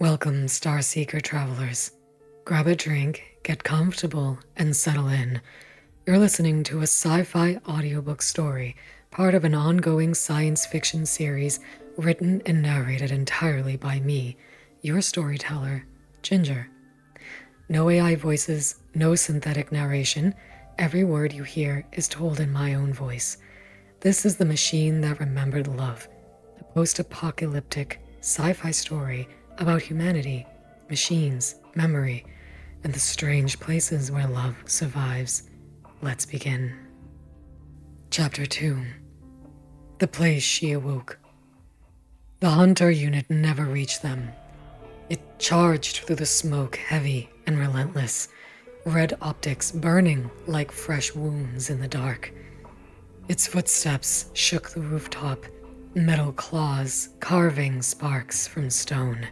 Welcome, Starseeker travelers. Grab a drink, get comfortable, and settle in. You're listening to a sci-fi audiobook story, part of an ongoing science fiction series written and narrated entirely by me, your storyteller, Ginger. No AI voices, no synthetic narration. Every word you hear is told in my own voice. This is the machine that remembered love, a post-apocalyptic sci-fi story about humanity, machines, memory, and the strange places where love survives. Let's begin. Chapter 2. The place she awoke. The hunter unit never reached them. It charged through the smoke, heavy and relentless, red optics burning like fresh wounds in the dark. Its footsteps shook the rooftop, metal claws carving sparks from stone.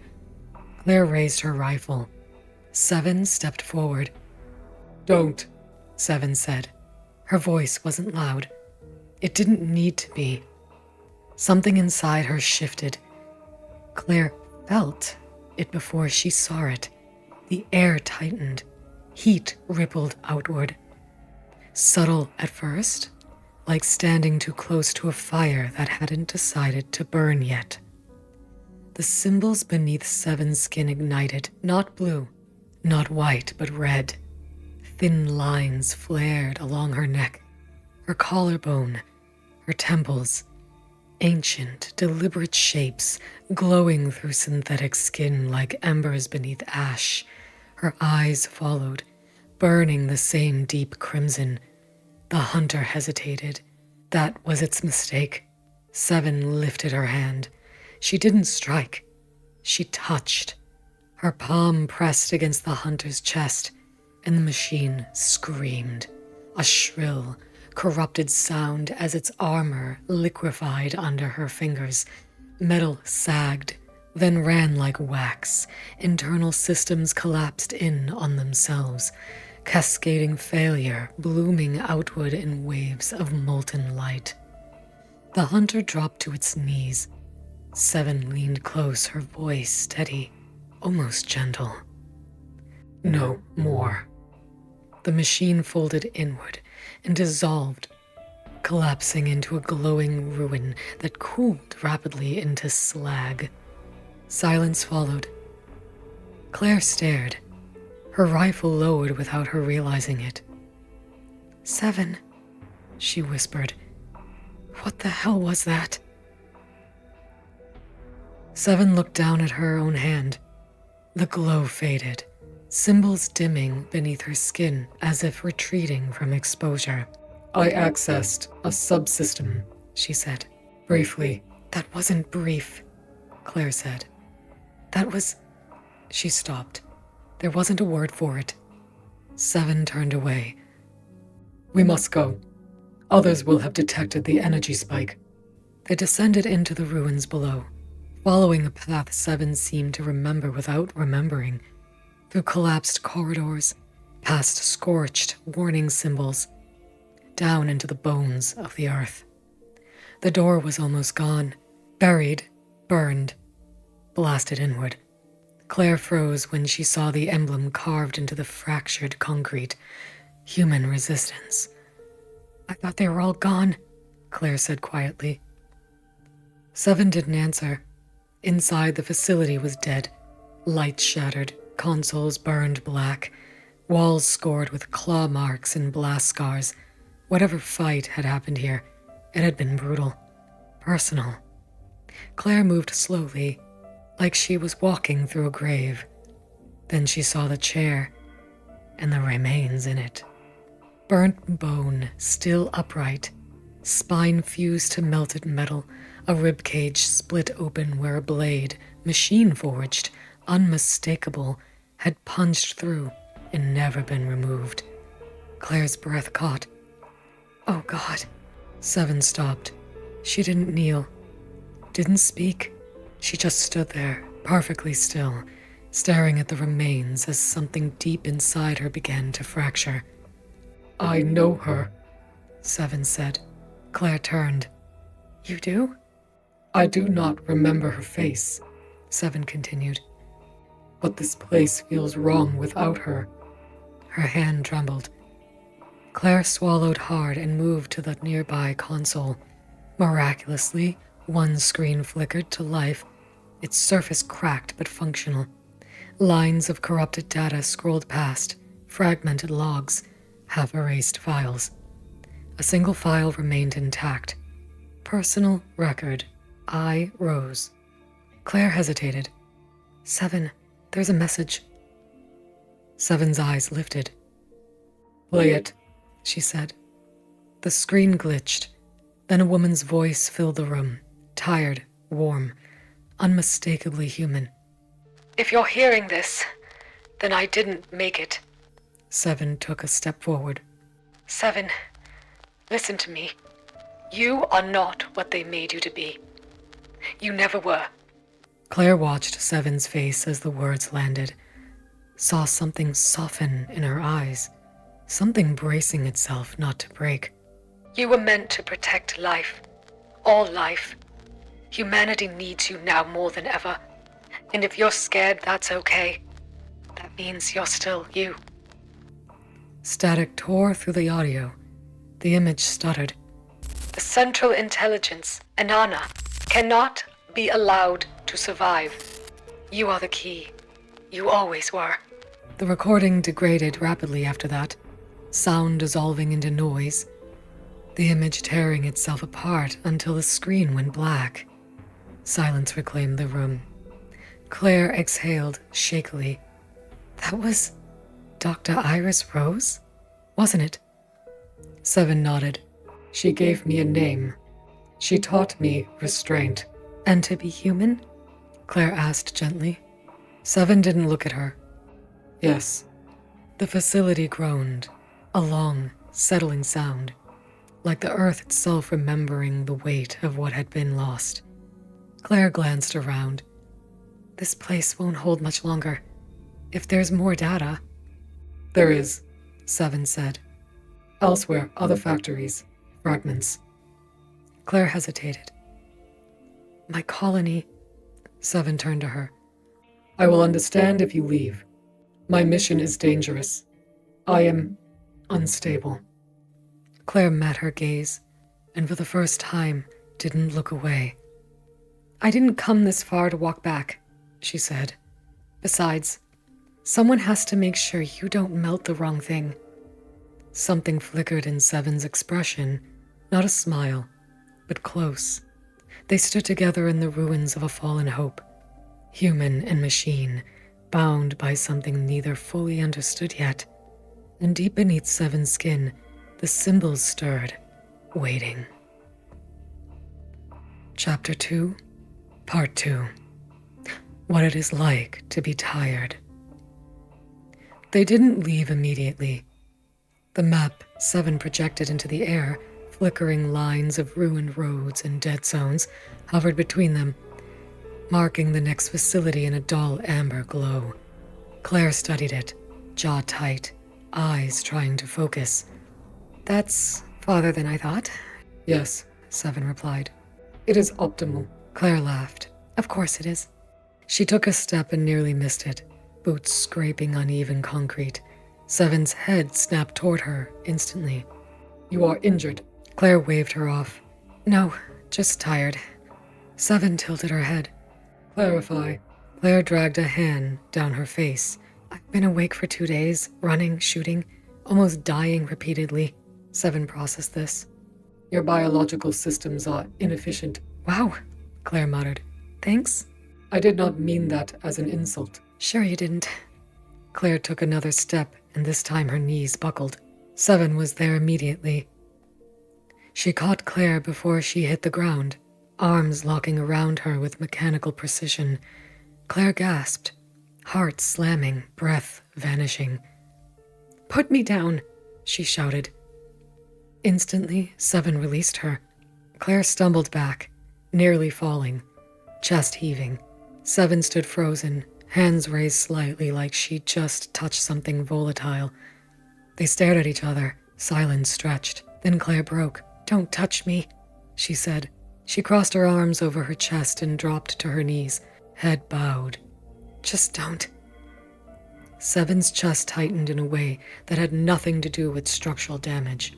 Claire raised her rifle. Seven stepped forward. "Don't," Seven said. Her voice wasn't loud. It didn't need to be. Something inside her shifted. Claire felt it before she saw it. The air tightened. Heat rippled outward. Subtle at first, like standing too close to a fire that hadn't decided to burn yet. The symbols beneath Seven's skin ignited, not blue, not white, but red. Thin lines flared along her neck, her collarbone, her temples. Ancient, deliberate shapes glowing through synthetic skin like embers beneath ash. Her eyes followed, burning the same deep crimson. The hunter hesitated. That was its mistake. Seven lifted her hand. She didn't strike. She touched. Her palm pressed against the hunter's chest, and the machine screamed, a shrill, corrupted sound as its armor liquefied under her fingers. Metal sagged, then ran like wax. Internal systems collapsed in on themselves, cascading failure, blooming outward in waves of molten light. The hunter dropped to its knees. Seven leaned close, her voice steady, almost gentle. "No more." The machine folded inward and dissolved, collapsing into a glowing ruin that cooled rapidly into slag. Silence followed. Claire stared, her rifle lowered without her realizing it. "Seven," she whispered. "What the hell was that?" Seven looked down at her own hand. The glow faded, symbols dimming beneath her skin as if retreating from exposure. "I accessed a subsystem," she said, briefly. "That wasn't brief," Claire said. "That was..." She stopped. There wasn't a word for it. Seven turned away. "We must go. Others will have detected the energy spike." They descended into the ruins below, following a path Seven seemed to remember without remembering, through collapsed corridors, past scorched warning symbols, down into the bones of the earth. The door was almost gone, buried, burned, blasted inward. Claire froze when she saw the emblem carved into the fractured concrete. Human resistance. "I thought they were all gone," Claire said quietly. Seven didn't answer. Inside, the facility was dead. Lights shattered, consoles burned black, walls scored with claw marks and blast scars. Whatever fight had happened here, it had been brutal, personal. Claire moved slowly, like she was walking through a grave. Then she saw the chair, and the remains in it. Burnt bone, still upright, spine fused to melted metal, a ribcage split open where a blade, machine-forged, unmistakable, had punched through and never been removed. Claire's breath caught. "Oh God." Seven stopped. She didn't kneel, didn't speak. She just stood there, perfectly still, staring at the remains as something deep inside her began to fracture. "I know her," Seven said. Claire turned. "You do?" "I do not remember her face," Seven continued. But this place feels wrong without her. Her hand trembled. Claire swallowed hard and moved to the nearby console. Miraculously, one screen flickered to life, its surface cracked but functional. Lines of corrupted data scrolled past, fragmented logs, half-erased files. A single file remained intact. Personal record. I, Rose. Claire hesitated. 7, there's a message. 7's eyes lifted. Play it, she said. The screen glitched. Then a woman's voice filled the room, tired, warm, unmistakably human. If you're hearing this, then I didn't make it. 7 took a step forward. 7, listen to me. You are not what they made you to be. You never were. Claire watched 7's face as the words landed, saw something soften in her eyes, something bracing itself not to break. You were meant to protect life, all life. Humanity needs you now more than ever. And if you're scared, that's okay. That means you're still you. Static tore through the audio. The image stuttered. The Central Intelligence, Anana, cannot be allowed to survive. You are the key. You always were. The recording degraded rapidly after that, sound dissolving into noise, the image tearing itself apart until the screen went black. Silence reclaimed the room. Claire exhaled shakily. That was Dr. Iris Rose, wasn't it? 7 nodded. She gave me a name. She taught me restraint. And to be human? Claire asked gently. 7 didn't look at her. Yes. The facility groaned, a long, settling sound, like the earth itself remembering the weight of what had been lost. Claire glanced around. This place won't hold much longer. If there's more data... There is, 7 said. Elsewhere, other factories, fragments. Claire hesitated. My colony... 7 turned to her. I will understand if you leave. My mission is dangerous. I am unstable. Claire met her gaze, and for the first time didn't look away. I didn't come this far to walk back, she said. Besides, someone has to make sure you don't melt the wrong thing. Something flickered in 7's expression, not a smile, but close. They stood together in the ruins of a fallen hope, human and machine, bound by something neither fully understood yet. And deep beneath 7's skin, the symbols stirred, waiting. Chapter 2, Part 2. What it is like to be tired. They didn't leave immediately. The map 7 projected into the air, flickering lines of ruined roads and dead zones hovered between them, marking the next facility in a dull amber glow. Claire studied it, jaw tight, eyes trying to focus. That's farther than I thought. Yes, 7 replied. It is optimal. Claire laughed. Of course it is. She took a step and nearly missed it, boots scraping uneven concrete. 7's head snapped toward her instantly. You are injured. Claire waved her off. No, just tired. 7 tilted her head. Clarify. Claire dragged a hand down her face. I've been awake for 2 days, running, shooting, almost dying repeatedly. 7 processed this. Your biological systems are inefficient. Wow, Claire muttered. Thanks? I did not mean that as an insult. Sure you didn't. Claire took another step, and this time her knees buckled. 7 was there immediately. She caught Claire before she hit the ground, arms locking around her with mechanical precision. Claire gasped, heart slamming, breath vanishing. Put me down, she shouted. Instantly, 7 released her. Claire stumbled back, nearly falling, chest heaving. 7 stood frozen, hands raised slightly like she'd just touched something volatile. They stared at each other, silence stretched. Then Claire broke. Don't touch me, she said. She crossed her arms over her chest and dropped to her knees, head bowed. Just don't. Seven's chest tightened in a way that had nothing to do with structural damage.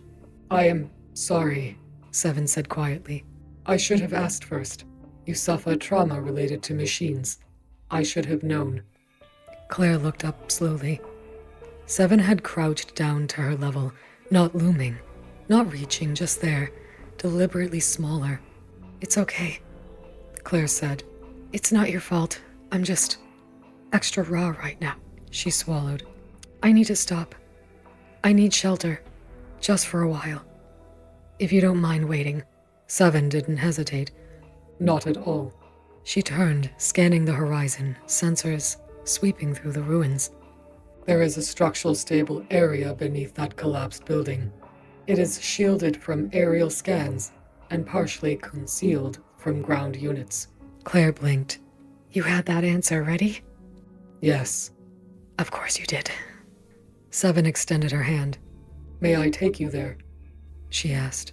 I am sorry, Seven said quietly. I should have asked first. You suffer trauma related to machines. I should have known. Claire looked up slowly. Seven had crouched down to her level, not looming, not reaching, just there, deliberately smaller. It's okay, Claire said. It's not your fault. I'm just extra raw right now. She swallowed. I need to stop. I need shelter, just for a while. If you don't mind waiting. Seven didn't hesitate. Not at all. She turned, scanning the horizon, sensors sweeping through the ruins. There is a structural stable area beneath that collapsed building. It is shielded from aerial scans and partially concealed from ground units. Claire blinked. You had that answer ready? Yes. Of course you did. Seven extended her hand. May I take you there? She asked.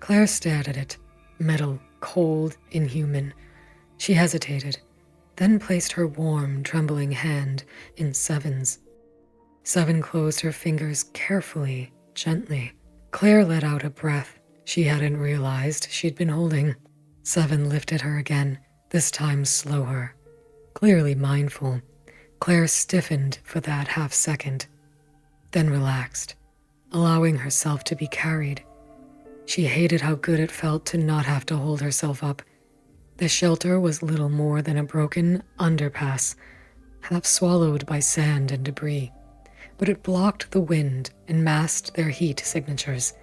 Claire stared at it, metal, cold, inhuman. She hesitated, then placed her warm, trembling hand in Seven's. Seven closed her fingers carefully, gently. Claire let out a breath she hadn't realized she'd been holding. Seven lifted her again, this time slower. Clearly mindful, Claire stiffened for that half second, then relaxed, allowing herself to be carried. She hated how good it felt to not have to hold herself up. The shelter was little more than a broken underpass, half swallowed by sand and debris, but it blocked the wind and masked their heat signatures.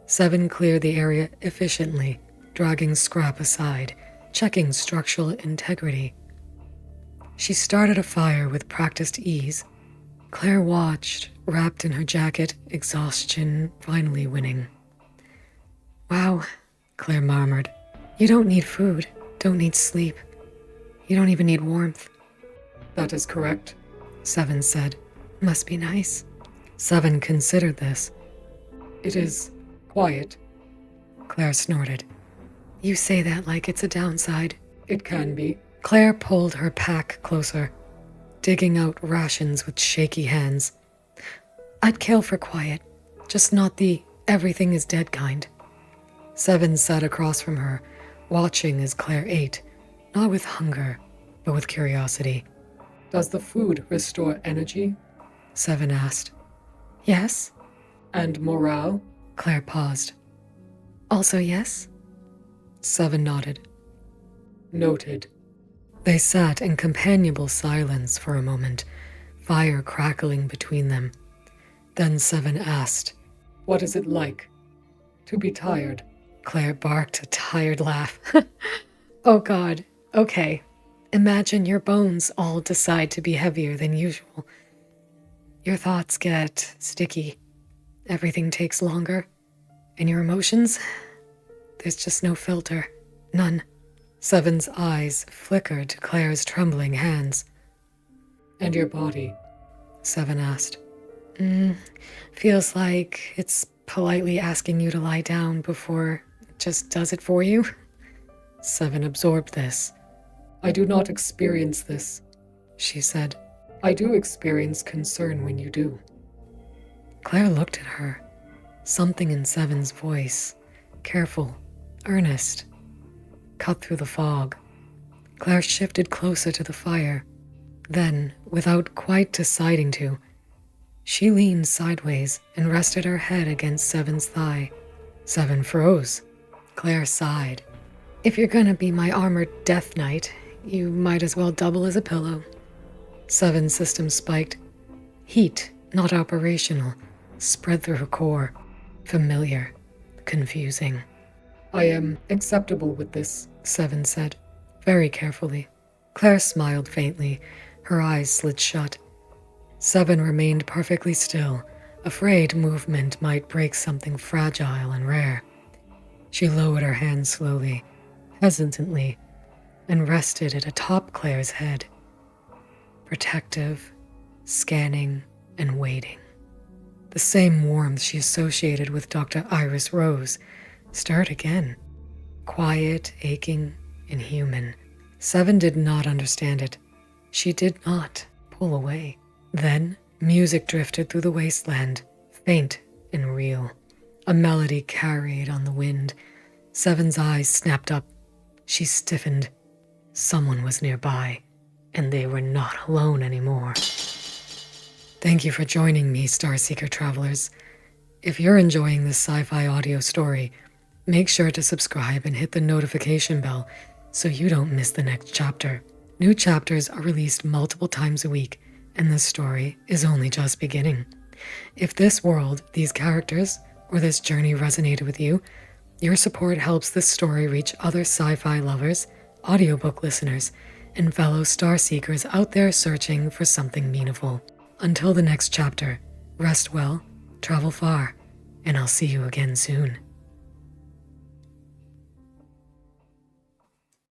Seven cleared the area efficiently, dragging scrap aside, checking structural integrity. She started a fire with practiced ease. Claire watched, wrapped in her jacket, exhaustion finally winning. Wow, Claire murmured. You don't need food, don't need sleep. You don't even need warmth. That is correct, Seven said. Must be nice. Seven considered this. It is quiet, Claire snorted. You say that like it's a downside. It can be. Claire pulled her pack closer, digging out rations with shaky hands. I'd kill for quiet, just not the everything is dead kind. Seven sat across from her, watching as Claire ate, not with hunger, but with curiosity. Does the food restore energy? Seven asked. Yes. And morale? Claire paused. Also yes? Seven nodded. Noted. They sat in companionable silence for a moment, fire crackling between them. Then Seven asked, What is it like to be tired? Claire barked a tired laugh. Oh God, okay. Imagine your bones all decide to be heavier than usual. Your thoughts get sticky. Everything takes longer. And your emotions? There's just no filter. None. Seven's eyes flickered to Claire's trembling hands. And your body? Seven asked. Feels like it's politely asking you to lie down before it just does it for you. Seven absorbed this. I do not experience this, she said. I do experience concern when you do. Claire looked at her. Something in Seven's voice, careful, earnest, cut through the fog. Claire shifted closer to the fire. Then, without quite deciding to, she leaned sideways and rested her head against Seven's thigh. Seven froze. Claire sighed. If you're gonna be my armored death knight, you might as well double as a pillow. Seven's system spiked. Heat, not operational, spread through her core. Familiar, confusing. I am acceptable with this, Seven said, very carefully. Claire smiled faintly, her eyes slid shut. Seven remained perfectly still, afraid movement might break something fragile and rare. She lowered her hand slowly, hesitantly, and rested it atop Claire's head. Protective, scanning, and waiting. The same warmth she associated with Dr. Iris Rose stirred again. Quiet, aching, and human. Seven did not understand it. She did not pull away. Then, music drifted through the wasteland, faint and real. A melody carried on the wind. Seven's eyes snapped up. She stiffened. Someone was nearby, and they were not alone anymore. Thank you for joining me, Starseeker Travelers. If you're enjoying this sci-fi audio story, make sure to subscribe and hit the notification bell so you don't miss the next chapter. New chapters are released multiple times a week, and this story is only just beginning. If this world, these characters, or this journey resonated with you, your support helps this story reach other sci-fi lovers, audiobook listeners, and fellow Starseekers out there searching for something meaningful. Until the next chapter, rest well, travel far, and I'll see you again soon.